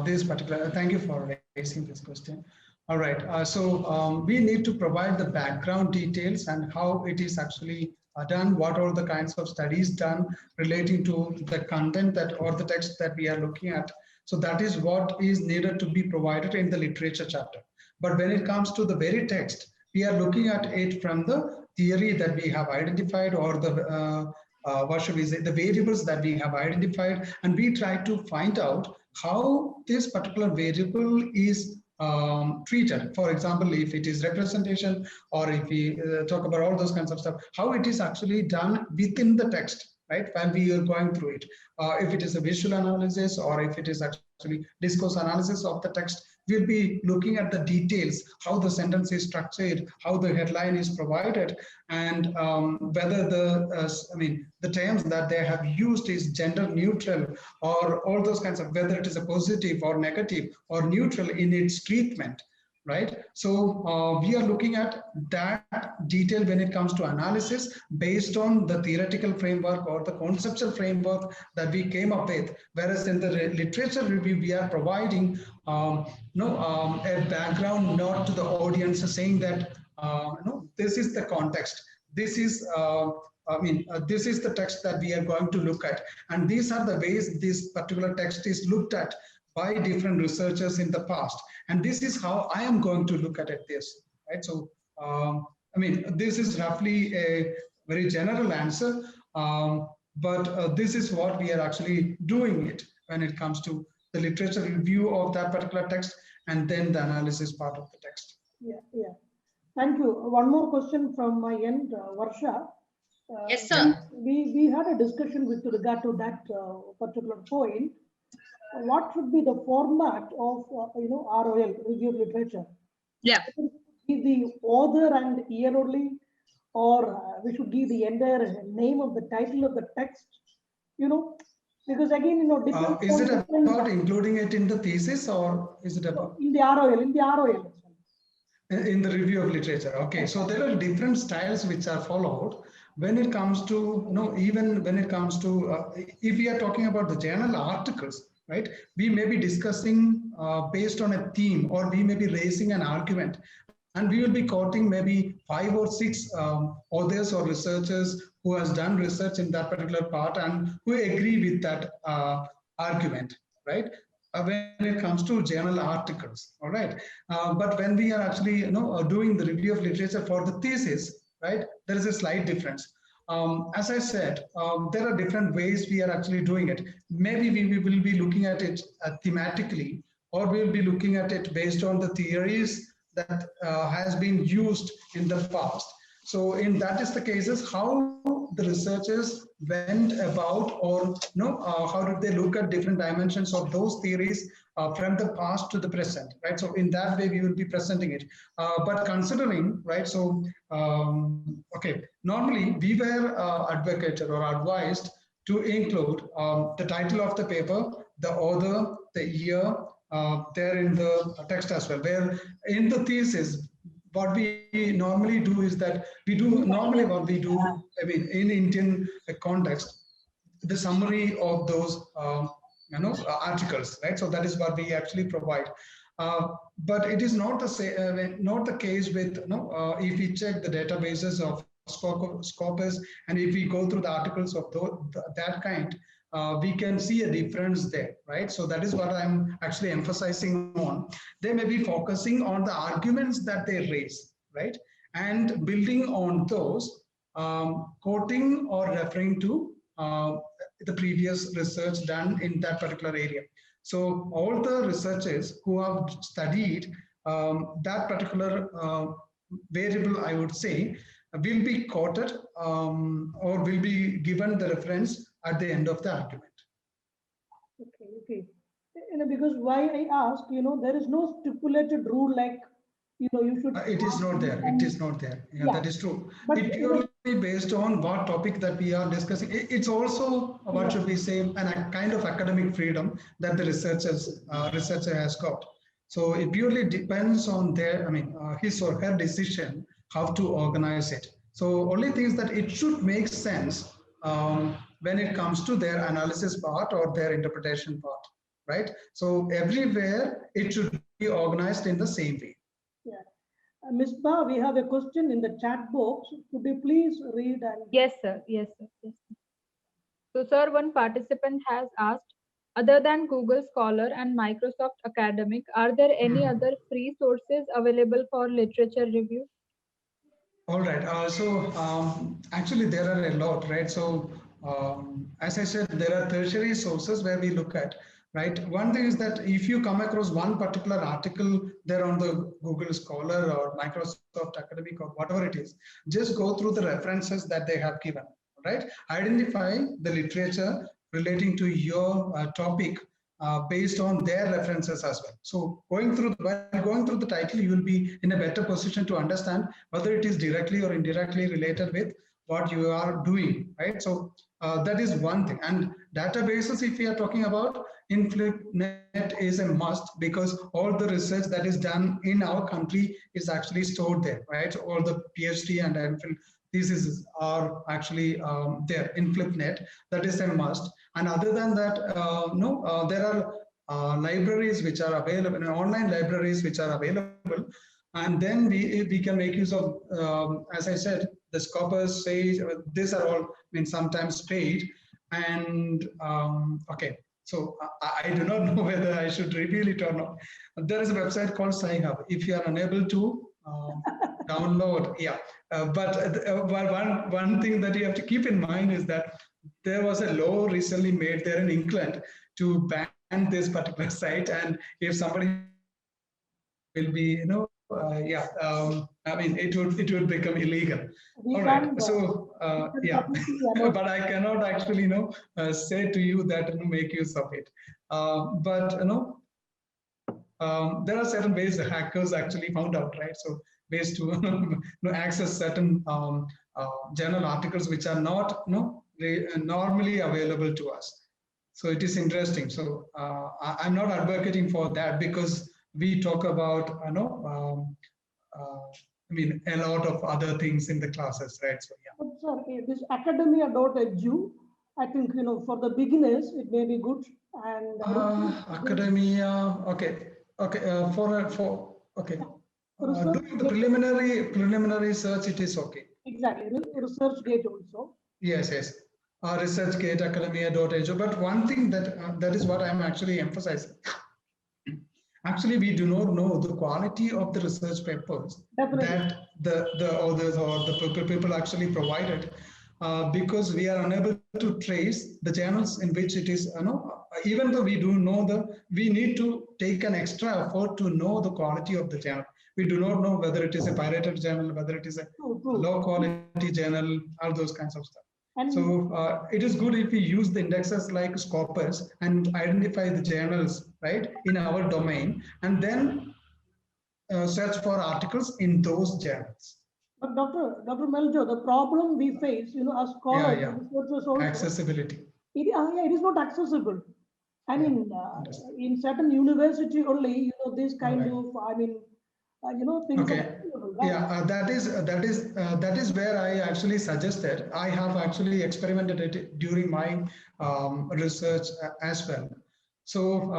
this particular, thank you for raising this question. All right. So we need to provide the background details and how it is actually done, what are the kinds of studies done relating to the content that or the text that we are looking at. So that is what is needed to be provided in the literature chapter. But when it comes to the very text, we are looking at it from the theory that we have identified or the, what should we say, the variables that we have identified. And we try to find out how this particular variable is treated. For example, if it is representation or if we talk about all those kinds of stuff, how it is actually done within the text. right? While we are going through it, if it is a visual analysis or if it is actually discourse analysis of the text, we'll be looking at the details, how the sentence is structured, how the headline is provided, and whether the terms that they have used is gender neutral, or all those kinds of, whether it is a positive or negative or neutral in its treatment, right? So we are looking at that detail when it comes to analysis based on the theoretical framework or the conceptual framework that we came up with. Whereas in the literature review, we are providing a background note to the audience, saying that this is the context. This is this is the text that we are going to look at, and these are the ways this particular text is looked at by different researchers in the past, and this is how I am going to look at this, right? So this is roughly a very general answer, but this is what we are actually doing it when it comes to the literature review of that particular text and then the analysis part of the text. Yeah. Thank you. One more question from my end, Varsha. Yes, sir. We had a discussion with regard to that particular point. What should be the format of ROL, review of literature? Yeah. Give the author and year only, or we should give the entire name of the title of the text, because again, is it about including it in the thesis, or is it about in the ROL? In the ROL. In the review of literature. Okay, so there are different styles which are followed when it comes to, even when it comes to, if we are talking about the journal articles, right, we may be discussing based on a theme, or we may be raising an argument, and we will be quoting maybe 5 or 6 authors or researchers who has done research in that particular part and who agree with that argument, right? When it comes to journal articles, all right. But when we are actually doing the review of literature for the thesis, right, there is a slight difference. As I said, there are different ways we are actually doing it. Maybe we will be looking at it thematically, or we'll be looking at it based on the theories that has been used in the past. So in that is the cases, how the researchers went about, or how did they look at different dimensions of those theories from the past to the present, right? So in that way we will be presenting it. But considering, right, so okay, normally we were advocated or advised to include the title of the paper, the author, the year, there in the text as well, where in the thesis, what we normally do is that in Indian context, the summary of those articles, right? So that is what we actually provide. But it is not the case with if we check the databases of Scopus, and if we go through the articles of that kind, we can see a difference there, right? So that is what I'm actually emphasizing on. They may be focusing on the arguments that they raise, right? And building on those, quoting or referring to the previous research done in that particular area. So all the researchers who have studied that particular variable, I would say, will be quoted or will be given the reference at the end of the argument. Okay. Because why I ask, there is no stipulated rule like, you should. It is not there. It is not there. Yeah, that is true. But it purely based on what topic that we are discussing. It's also what should we say, a kind of academic freedom that the researcher has got. So it purely depends on their, his or her decision how to organize it. So only thing is that it should make sense when it comes to their analysis part or their interpretation part, right? So everywhere it should be organized in the same way. Yeah. Ms. Ba, we have a question in the chat box. Could you please read? Yes, sir. Yes, sir. So, sir, one participant has asked, other than Google Scholar and Microsoft Academic, are there any other free sources available for literature review? All right. Actually, there are a lot, right? So, as I said, there are tertiary sources where we look at, right? One thing is that if you come across one particular article there on the Google Scholar or Microsoft Academic or whatever it is, just go through the references that they have given, right? Identify the literature relating to your topic based on their references as well. So while going through the title, you will be in a better position to understand whether it is directly or indirectly related with what you are doing, right? So that is one thing. And databases, if we are talking about, InflipNet is a must because all the research that is done in our country is actually stored there, right? So all the PhD and MPhil theses are actually there in InflipNet. That is a must. And other than that, there are libraries which are available, online libraries which are available. And then we can make use of, as I said, the Scopus, Sage, these are all sometimes paid. And okay, so I do not know whether I should reveal it or not. There is a website called Sci-Hub. If you are unable to download, yeah. But one thing that you have to keep in mind is that there was a law recently made there in England to ban this particular site, and if somebody will be, it would become illegal. All right. So yeah, but I cannot actually say to you that make use of it. But there are certain ways the hackers actually found out, right? So ways to access certain journal articles which are not normally available to us. So it is interesting. So I'm not advocating for that because we talk about a lot of other things in the classes, right? So yeah. But sir, this academia.edu, I think for the beginners it may be good. And academia, okay. Doing the preliminary search, it is okay. Exactly, ResearchGate also. Yes. ResearchGate, academia.edu. But one thing that is what I'm actually emphasizing. Actually, we do not know the quality of the research papers that the authors or the people actually provided because we are unable to trace the journals in which it is, even though we do know we need to take an extra effort to know the quality of the journal. We do not know whether it is a pirated journal, whether it is a low quality journal, all those kinds of stuff. So it is good if we use the indexes like Scopus and identify the journals, right, in our domain, and then search for articles in those journals. But Dr. Meljo, the problem we face, as scholars, also, accessibility. It is not accessible. I mean, in certain university only, this kind of, things. Okay. Right? Yeah, that is where I actually suggested. I have actually experimented it during my research as well. So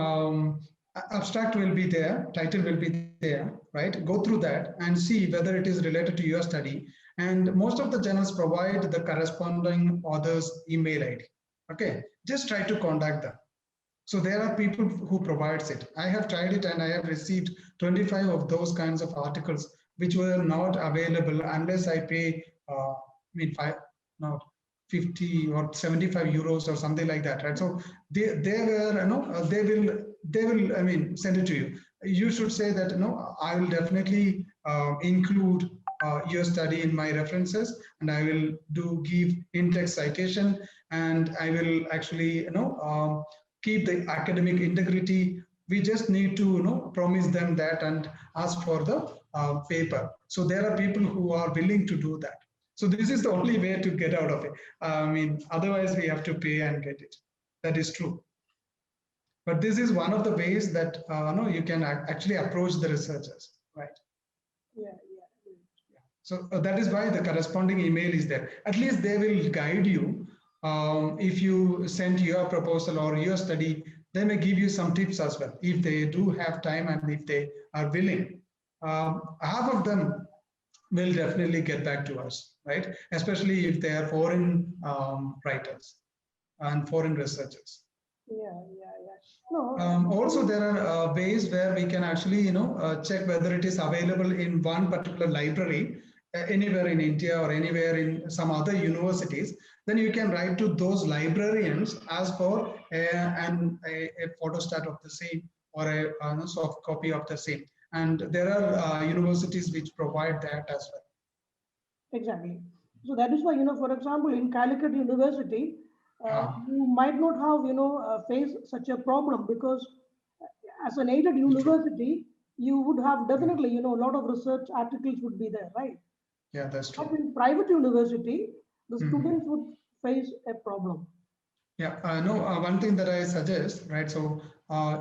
abstract will be there, title will be there, right? Go through that and see whether it is related to your study. And most of the journals provide the corresponding author's email ID. Okay, just try to contact them. So there are people who provides it. I have tried it and I have received 25 of those kinds of articles which were not available unless I pay 50 or 75 euros or something like that, right? So they were, they will send it to you. You should say that I will definitely include your study in my references, and I will give in-text citation, and I will actually keep the academic integrity. We just need to promise them that and ask for the paper. So there are people who are willing to do that. So this is the only way to get out of it. Otherwise we have to pay and get it. That is true. But this is one of the ways that you can actually approach the researchers, right? Yeah. So that is why the corresponding email is there. At least they will guide you. If you send your proposal or your study, they may give you some tips as well, if they do have time and if they are willing. Half of them will definitely get back to us, right? Especially if they are foreign writers and foreign researchers. Yeah. No. Also, there are ways where we can actually, check whether it is available in one particular library, anywhere in India or anywhere in some other universities. Then you can write to those librarians, ask for a photostat of the same or a soft copy of the same. And there are universities which provide that as well. Exactly. So that is why, for example, in Calicut University, you might not have, faced such a problem, because as an aided university, you would have definitely, a lot of research articles would be there, right? Yeah, that's But true. in private university, the students would face a problem. Yeah, no, one thing that I suggest, right? So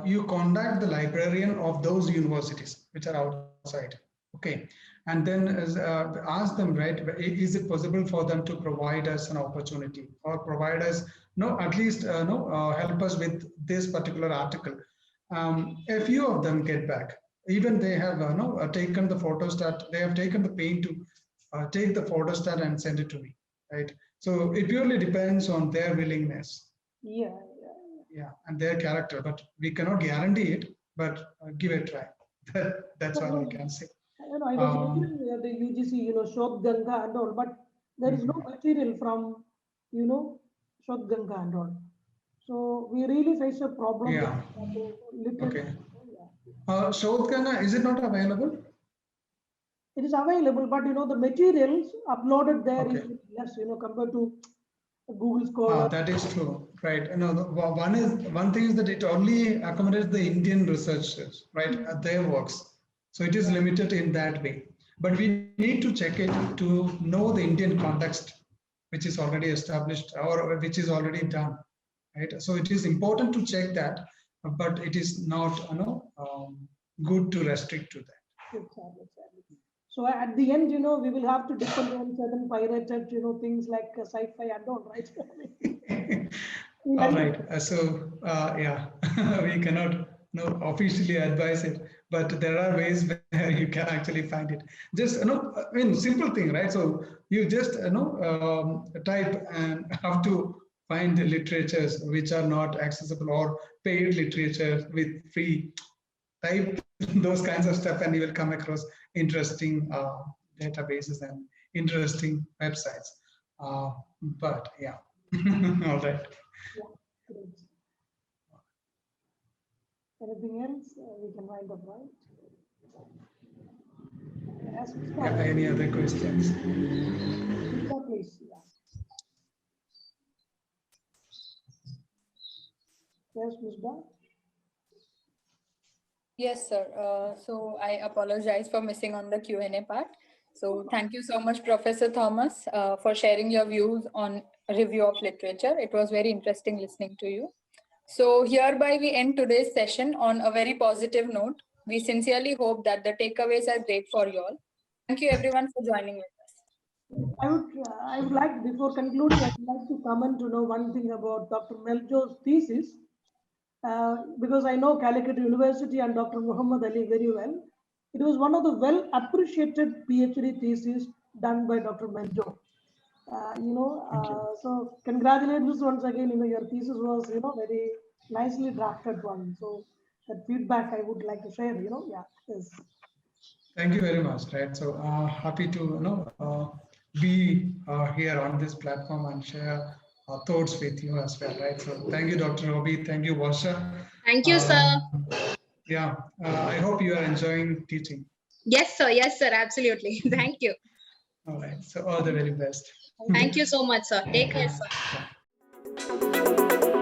you contact the librarian of those universities which are outside, okay? And then ask them, right? Is it possible for them to provide us an opportunity or provide us, no, at least, help us with this particular article? A few of them get back. Even they have, taken the photostat. They have taken the pain to take the photostat and send it to me, right? So it purely depends on their willingness. Yeah. Yeah, and their character, but we cannot guarantee it, but give it a try. That's all I can say. I was reading the UGC, Shodh Ganga and all, but there is no material from, Shodh Ganga and all. So we really face a problem. Yeah. With Okay. Shodh Ganga, is it not available? It is available, but the materials uploaded there is Okay. less, compared to Google Scholar. That is true, right? No, one thing is that it only accommodates the Indian researchers, right? Their works, so it is limited in that way. But we need to check it to know the Indian context, which is already established or which is already done, right? So it is important to check that, but it is not, good to restrict to that. Exactly. So at the end, we will have to depend on certain pirated, things like sci-fi and all, right? All right. Yeah, we cannot officially advise it, but there are ways where you can actually find it. Just I mean, simple thing, right? So you just type and have to find the literatures which are not accessible or paid literature with free. Type those kinds of stuff, and you will come across interesting databases and interesting websites. But yeah, all right. Yeah, great. Anything else? We can wind up, right? Yes, Yeah, any other questions? please. Yeah. Yes, Mr. Yes, sir. So I apologize for missing on the Q&A part. So thank you so much, Professor Thomas, for sharing your views on review of literature. It was very interesting listening to you. So hereby we end today's session on a very positive note. We sincerely hope that the takeaways are great for you all. Thank you everyone for joining with us. I would like, before concluding, I would like to comment to know one thing about Dr. Meljo's thesis, because I know Calicut University and Dr. Muhammad Ali very well. It was one of the well appreciated PhD theses done by Dr. Meljo. So congratulations once again. Your thesis was, very nicely drafted one. So that feedback I would like to share. Yeah. Yes. Thank you very much. Right. So happy to be here on this platform and share our thoughts with you as well. Right. So thank you, Dr. Robi. Thank you, Varsha. Thank you, sir. Yeah. I hope you are enjoying teaching. Yes, sir. Yes, sir. Absolutely. Thank you. All right. So all the very best. Thank you so much, sir. Take care, sir.